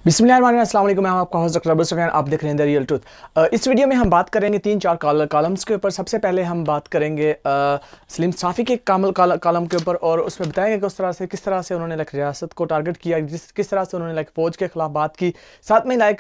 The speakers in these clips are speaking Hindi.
बिस्मिल्लाहिर्रहमानिर्रहीम, अस्सलाम वालेकुम। मैं आपका होस्ट डॉक्टर अब्दुल सुफियान, आप देख रहे हैं द रियल ट्रूथ। इस वीडियो में हम बात करेंगे 3-4 कॉलम्स के ऊपर। सबसे पहले हम बात करेंगे सलीम साफ़ी के कॉलम के ऊपर, और उसमें बताएंगे कि किस तरह से उन्होंने रियासत को टारगेट किया, किस तरह से उन्होंने फ़ौज के ख़िलाफ़ बात की, साथ में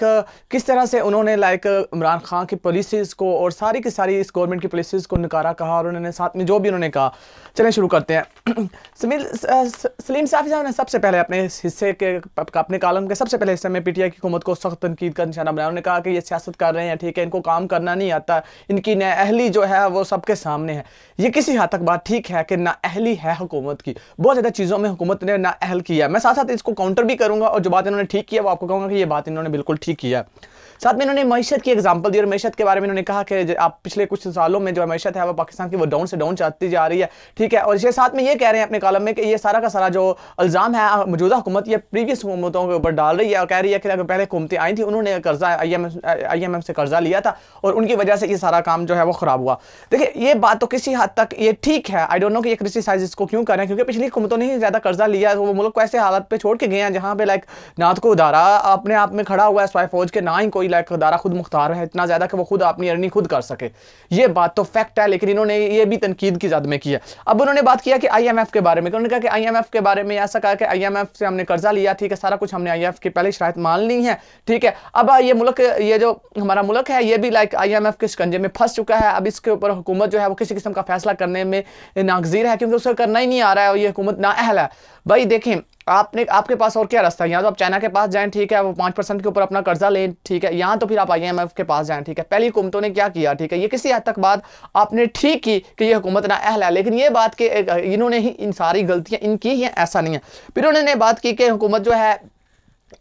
किस तरह से उन्होंने इमरान खान की पॉलिसीज़ को और सारी की सारी इस गवर्नमेंट की पॉलिसीज़ को नकारा कहा, और उन्होंने साथ में जो भी उन्होंने कहा। चलें शुरू करते हैं। सलीम साफ़ी साहब ने सबसे पहले अपने हिस्से के अपने कॉलम के सबसे पहले हिस्से में पीटीआई की हुकूमत को सख्त तनकीद का निशाना बनाया। उन्होंने कहा कि ये सियासत कर रहे हैं, ठीक है, इनको काम करना नहीं आता, इनकी नाअहली जो है वो सबके सामने है। ये किसी हद तक बात ठीक है कि नाअहली है हुकूमत की, बहुत ज़्यादा चीज़ों में हुकूमत ने नाअहल किया है। मैं साथ साथ इसको काउंटर भी करूँगा, और जो बात इन्होंने ठीक किया वो आपको कहूँगा कि ये बात इन्होंने बिल्कुल ठीक किया है। साथ में इन्होंने मईशत की एग्जांपल दी, और मईशत के बारे में इन्होंने कहा कि आप पिछले कुछ सालों में जो मईशत है वो पाकिस्तान की वो डाउन से डाउन जाती जा रही है, ठीक है। और इसके साथ में ये कह रहे हैं अपने कॉलम में कि ये सारा का सारा जो इल्ज़ाम है मौजूदा हुकूमत ये प्रीवियस हुकूमतों के ऊपर डाल रही है, और कह रही है कि पहले हुकूमतें आई थी, उन्होंने कर्जा IMF से कर्जा लिया था, और उनकी वजह से ये सारा काम जो है वो ख़राब हुआ। देखिए, ये बात तो किसी हद तक ये ठीक है। आई डोंट नो कि ये क्रिटिसाइज इसको क्यों कर रहे हैं, क्योंकि पिछली हुकूमतों ने ही ज़्यादा कर्जा लिया है, वो मुल्क को ऐसे हालत पे छोड़ के गए हैं जहाँ पे ना तो कोई उदारा अपने आप में खड़ा हुआ है स्वाय फौज के, ना ही कोई उदारा खुद मुख्तार है इतना ज़्यादा कि वो खुद अपनी अर्निंग खुद कर सके। ये बात तो फैक्ट है, लेकिन इन्होंने ये भी तनकीद की जद में किया। अब उन्होंने बात किया कि IMF के बारे में, उन्होंने कहा कि IMF के बारे में ऐसा कहा कि IMF से हमने कर्जा लिया, ठीक है, सारा कुछ हमने IMF की पहले शराइत मान ली है, ठीक है। अब ये जो हमारा मुल्क है ये भी IMF के शिकंजे में फंस चुका है। अब इसके ऊपर हुकूमत जो है वो किसी किस्म का फैसला करने में नागजीर है, क्योंकि उसे करना ही नहीं आ रहा है, और ये हुकूमत नाअहल है। भाई देखें, आपके पास और क्या रास्ता है? यहाँ तो आप चाइना के पास जाएं, ठीक है, वो 5% के ऊपर अपना कर्जा लें, ठीक है, यहाँ तो फिर आप IMF के पास जाएं, ठीक है। पहली हुकूमतों ने क्या किया, ठीक है, ये किसी हद तक बात आपने ठीक की कि ये हुकूमत नाअहल है, लेकिन ये बात कि इन्होंने ही इन सारी गलतियाँ इनकी ही हैं, ऐसा नहीं है। फिर उन्होंने बात की कि हुकूमत जो है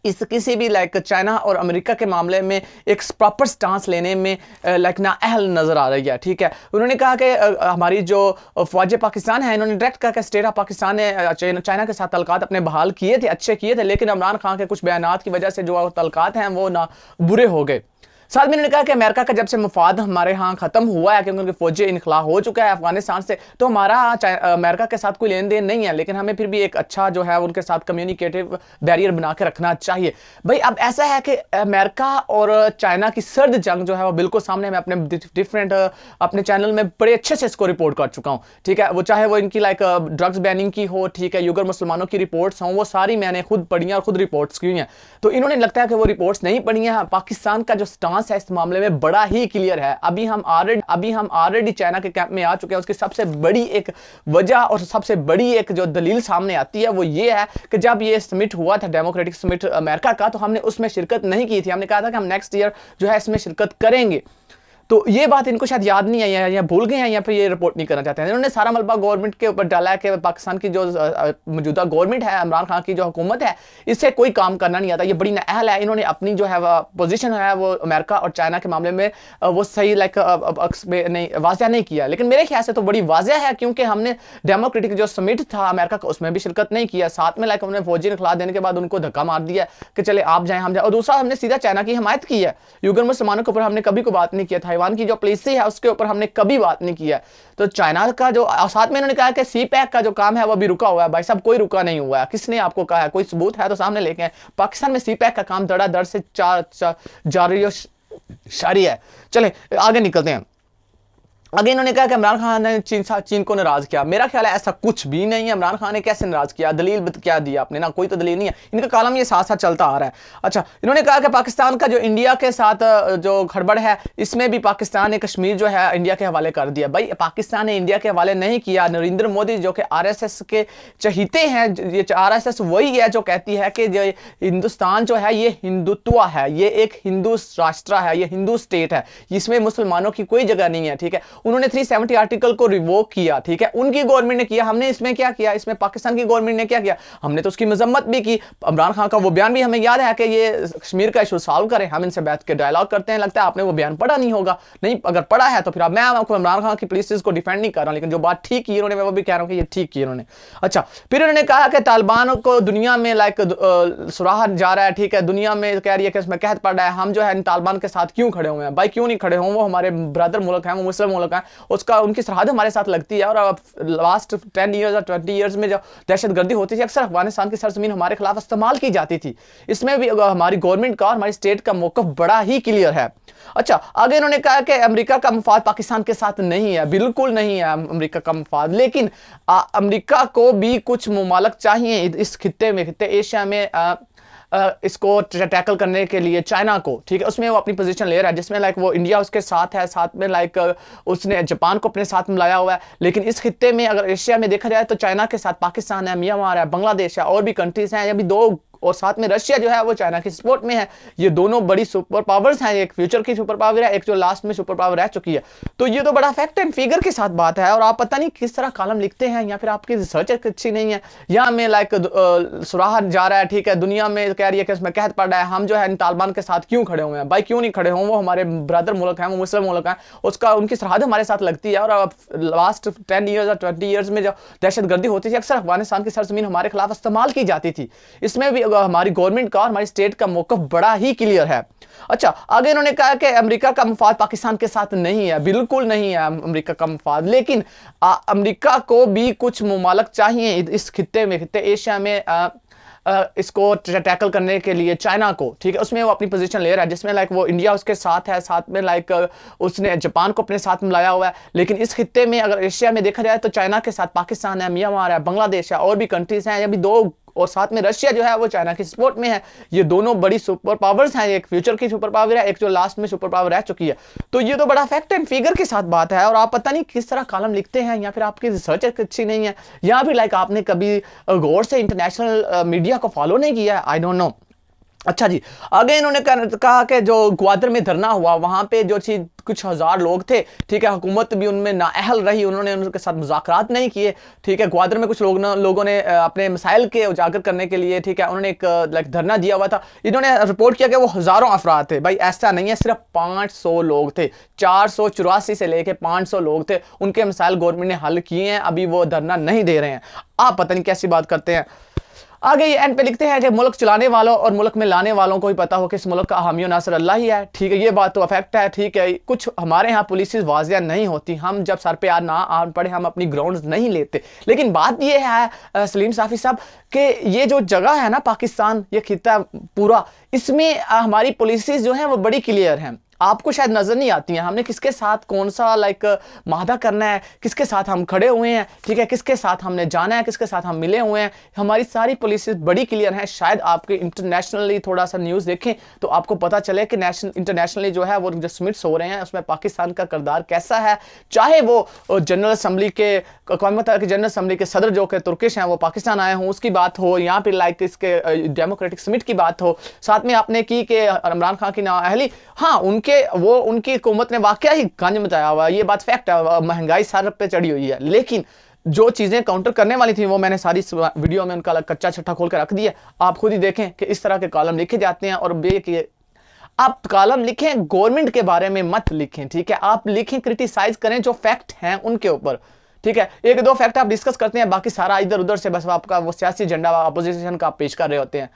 इस किसी भी चाइना और अमेरिका के मामले में एक प्रॉपर स्टांस लेने में नाअहल नज़र आ रही है, ठीक है। उन्होंने कहा कि हमारी जो फ़ौज पाकिस्तान है, इन्होंने डायरेक्ट कहा कि स्टेट ऑफ पाकिस्तान ने चाइना के साथ तल्लुकात अपने बहाल किए थे, अच्छे किए थे, लेकिन इमरान खान के कुछ बयानात की वजह से जो तल्लुकात हैं वो ना बुरे हो गए। साथ में उन्होंने कहा कि अमेरिका का जब से मफाद हमारे यहाँ ख़त्म हुआ है, क्योंकि उनके फौजी इनखला हो चुका है अफगानिस्तान से, तो हमारा अमेरिका के साथ कोई लेन देन नहीं है, लेकिन हमें फिर भी एक अच्छा जो है उनके साथ कम्युनिकेटिव बैरियर बना के रखना चाहिए। भाई अब ऐसा है कि अमेरिका और चाइना की सर्द जंग जो है वो बिल्कुल सामने, मैं अपने डिफरेंट अपने चैनल में बड़े अच्छे से इसको रिपोर्ट कर चुका हूँ, ठीक है। वो चाहे वो इनकी ड्रग्स बैनिंग की हो, ठीक है, युगर मुसलमानों की रिपोर्ट्स हों, वो सारी मैंने खुद पढ़ी हैं और खुद रिपोर्ट्स की हैं। तो इन्होंने लगता है कि वो रिपोर्ट्स नहीं पढ़ी हैं। पाकिस्तान का जो स्टांस है इस मामले में बड़ा ही क्लियर है। अभी हम ऑलरेडी चाइना के कैंप में आ चुके हैं। उसकी सबसे बड़ी एक वजह और सबसे बड़ी एक जो दलील सामने आती है वो ये है कि जब ये समिट हुआ था, डेमोक्रेटिक समिट अमेरिका का, तो हमने उसमें शिरकत नहीं की थी। हमने कहा था कि हम नेक्स्ट ईयर जो है इसमें शिरकत करेंगे। तो ये बात इनको शायद याद नहीं है या भूल गए हैं, या फिर ये रिपोर्ट नहीं करना चाहते हैं। इन्होंने सारा मलबा गवर्नमेंट के ऊपर डाला है कि पाकिस्तान की जो मौजूदा गवर्नमेंट है, इमरान खान की जो हुकूमत है, इससे कोई काम करना नहीं आता, ये बड़ी नाअहल है। इन्होंने अपनी जो है पोजीशन है वो अमेरिका और चाइना के मामले में वो सही वाज़ह नहीं किया, लेकिन मेरे ख्याल से तो बड़ी वाज़ह है, क्योंकि हमने डेमोक्रेटिक जो समिट था अमेरिका का उसमें भी शिरकत नहीं किया। साथ में उन्होंने फौजी इनखला देने के बाद उनको धक्का मार दिया कि चले आप जाएँ हम जाए, और दूसरा हमने सीधा चाइना की हिमायत की है। युगर मुसलमानों के ऊपर हमने कभी कोई बात नहीं किया। ताइवान की जो पॉलिसी है उसके ऊपर हमने कभी बात नहीं किया। तो चाइना का जो, साथ में इन्होंने कहा कि CPEC का जो काम है वो भी रुका हुआ है। भाई साहब, कोई रुका नहीं हुआ है। किसने आपको कहा है? कोई सबूत है तो सामने लेके आए। पाकिस्तान में CPEC का काम धड़ाधड़ से जारी है। चलें आगे निकलते हैं। आगे इन्होंने कहा कि इमरान खान ने चीन को नाराज किया। मेरा ख्याल है ऐसा कुछ भी नहीं है। इमरान खान ने कैसे नाराज किया? दलील क्या दी आपने? ना कोई तो दलील नहीं है। इनका कॉलम ये साथ साथ चलता आ रहा है। अच्छा, इन्होंने कहा कि पाकिस्तान का जो इंडिया के साथ जो गड़बड़ है, इसमें भी पाकिस्तान ने कश्मीर जो है इंडिया के हवाले कर दिया। भाई पाकिस्तान ने इंडिया के हवाले नहीं किया। नरेंद्र मोदी जो कि RSS के चहीते हैं, ये RSS वही है जो कहती है कि जो हिंदुस्तान जो है ये हिंदुत्व है, ये एक हिंदू राष्ट्र है, ये हिंदू स्टेट है, इसमें मुसलमानों की कोई जगह नहीं है, ठीक है। उन्होंने 370 आर्टिकल को रिवोक किया, ठीक है, उनकी गवर्नमेंट ने किया। हमने इसमें क्या किया? इसमें पाकिस्तान की गवर्नमेंट ने क्या किया? हमने तो उसकी मजम्मत भी की। इमरान खान का वो बयान भी हमें याद है कि ये कश्मीर का इशू सॉल्व करें, हम इनसे बैठ के डायलॉग करते हैं। लगता है आपने वो बयान पढ़ा नहीं होगा। नहीं, अगर पढ़ा है तो फिर मैं आपको इमरान खान की पॉलिसीज को डिफेंड नहीं कर रहा हूं, लेकिन जो बात ठीक की इन्होंने, मैं वो भी कह रहा हूं कि ये ठीक की इन्होंने। अच्छा, फिर उन्होंने कहा कि तालिबान को दुनिया में सुराह जा रहा है, ठीक है, दुनिया में कह रही है कि इसमें कहत पड़ रहा है, हम जो है तालिबान के साथ क्यों खड़े हुए हैं? भाई क्यों नहीं खड़े हों? वो हमारे ब्रदर मुल्क हैं, वो मुस्लिम मुल्क मुल्क हैं, उसका उनकी सरहद हमारे साथ लगती है। और लास्ट 10 ईयर्स और 20 ईयर्स में जो दहशतगर्दी होती थी अक्सर अफगानिस्तान की सरजमीन हमारे खिलाफ इस्तेमाल की जाती थी। इसमें भी हमारी गवर्नमेंट का और हमारी स्टेट का मौक़िफ़ बड़ा ही क्लियर है। अच्छा, आगे इन्होंने कहा कि अमेरिका का मफाद पाकिस्तान के साथ नहीं है, बिल्कुल नहीं है अमेरिका का मफाद, लेकिन अमेरिका को भी कुछ ममालिक चाहिए इस खित्ते में, खित्ते एशिया में इसको टैकल करने के लिए चाइना को, ठीक है, उसमें वो अपनी पोजीशन ले रहा है, जिसमें लाइक वो इंडिया उसके साथ है, साथ में लाइक उसने जापान को अपने साथ मिलाया हुआ है। लेकिन इस खित्ते में अगर एशिया में देखा जाए तो चाइना के साथ पाकिस्तान है, म्यांमार है, बांग्लादेश है, और भी कंट्रीज हैं, या भी दो, और साथ में रशिया जो है वो चाइना की सपोर्ट में है। ये दोनों बड़ी सुपर पावर्स हैं, एक फ्यूचर की सुपर पावर है, एक जो लास्ट में सुपर पावर रह चुकी है। तो ये तो बड़ा फैक्ट एंड फिगर के साथ बात है। और आप पता नहीं किस तरह कॉलम लिखते हैं, या फिर आपकी रिसर्च अच्छी नहीं है, या में लाइक सुराह जा रहा है, ठीक है, दुनिया में कह रही है कि उसमें कहत पड़ रहा है हम जो है तालिबान के साथ क्यों खड़े हुए हैं। भाई क्यों नहीं खड़े हों, वो हमारे ब्रदर मुल्क हैं, वो मुस्लिम मुल्क हैं, उसका उनकी सरहद हमारे साथ लगती है। और लास्ट 10 ईयर्स और 20 ईयर्स में जो दहशतगर्दी होती थी अक्सर अफगानिस्तान की सरजमीन हमारे खिलाफ इस्तेमाल की जाती थी। इसमें भी हमारी गवर्नमेंट का और हमारी स्टेट का मौक़िफ़ बड़ा ही क्लियर है। अच्छा, आगे इन्होंने कहा कि अमेरिका का मफाद पाकिस्तान के साथ नहीं है, बिल्कुल नहीं है अमेरिका का मफाद, लेकिन अमेरिका को भी कुछ ममालिक चाहिए इस खित्ते में, खित्ते एशिया में इसको टैकल करने के लिए चाइना को, ठीक है, उसमें वो अपनी पोजीशन ले रहा है, जिसमें लाइक वो इंडिया उसके साथ है, साथ में लाइक उसने जापान को अपने साथ मिलाया हुआ है। लेकिन इस खित्ते में अगर एशिया में देखा जाए तो चाइना के साथ पाकिस्तान है, म्यांमार है, बांग्लादेश है, और भी कंट्रीज हैं, या भी दो, और साथ में रशिया जो है वो चाइना की सपोर्ट में है। ये दोनों बड़ी सुपर पावर्स हैं, एक फ्यूचर की सुपर पावर है, एक जो लास्ट में सुपर पावर रह चुकी है। तो ये तो बड़ा फैक्ट एंड फिगर के साथ बात है। और आप पता नहीं किस तरह कॉलम लिखते हैं, या फिर आपकी रिसर्च अच्छी नहीं है, या फिर लाइक आपने कभी गौर से इंटरनेशनल मीडिया को फॉलो नहीं किया है, आई डोंट नो। अच्छा जी, आगे इन्होंने कहा कि जो ग्वादर में धरना हुआ वहां पे जो चीज कुछ हजार लोग थे, ठीक है, हुकूमत भी उनमें नाअहल रही, उन्होंने उनके साथ मुज़ाकरात नहीं किए, ठीक है। ग्वादर में कुछ लोगों ने अपने मसाइल के उजागर करने के लिए, ठीक है, उन्होंने एक लाइक धरना दिया हुआ था। इन्होंने रिपोर्ट किया कि वो हज़ारों अफराद थे। भाई ऐसा नहीं है, सिर्फ 500 लोग थे, 484 से लेके 500 लोग थे, उनके मसाइल गवर्नमेंट ने हल किए हैं, अभी वो धरना नहीं दे रहे हैं। आप पता नहीं कैसी बात करते हैं। आगे ये एंड पे लिखते हैं कि मुल्क चलाने वालों और मुल्क में लाने वालों को ही पता हो कि इस मुल्क का हामी और नासिर अल्लाह ही है, ठीक है, ये बात तो फैक्ट है, ठीक है। कुछ हमारे यहाँ पुलिस वाजिया नहीं होती, हम जब सर पे ना आ पड़े हम अपनी ग्राउंड्स नहीं लेते। लेकिन बात ये है सलीम साफ़ी साहब कि ये जो जगह है ना पाकिस्तान, ये खिता पूरा, इसमें हमारी पुलिस जो हैं वो बड़ी क्लियर हैं, आपको शायद नजर नहीं आती हैं। हमने किसके साथ कौन सा लाइक माहदा करना है, किसके साथ हम खड़े हुए हैं, ठीक है, किसके साथ हमने जाना है, किसके साथ हम मिले हुए हैं, हमारी सारी पुलिस बड़ी क्लियर है। शायद आपके इंटरनेशनली थोड़ा सा न्यूज़ देखें तो आपको पता चले कि इंटरनेशनली जो है वो जो समिट्स हो रहे हैं उसमें पाकिस्तान का किरदार कैसा है। चाहे वो जनरल असम्बली के कौम मुत्तहिदा की जनरल असम्बली के सदर जो कि तुर्किश हैं वो पाकिस्तान आए हों उसकी बात हो, यहाँ पर लाइक इसके डेमोक्रेटिक समिट की बात हो, साथ में आपने की कि इमरान खान की नाअहली, हाँ उनकी हुकूमत ने वाकया ही गंज मचाया हुआ है, ये बात फैक्ट है, महंगाई सर पे चढ़ी हुई है। लेकिन जो चीजें काउंटर करने वाली थी वो मैंने सारी वीडियो में उनका कच्चा छट्टा खोल कर रख दिया। आप खुद ही देखें कि इस तरह के कॉलम लिखे जाते हैं। और आप कॉलम लिखें गवर्नमेंट के बारे में मत लिखें, ठीक है, आप लिखें क्रिटिसाइज करें जो फैक्ट हैं उनके ऊपर, ठीक है। एक दो फैक्ट आप डिस्कस करते हैं, बाकी सारा इधर उधर से बस आपका वो सियासी एजेंडा अपोजिशन का आप पेश कर रहे होते हैं।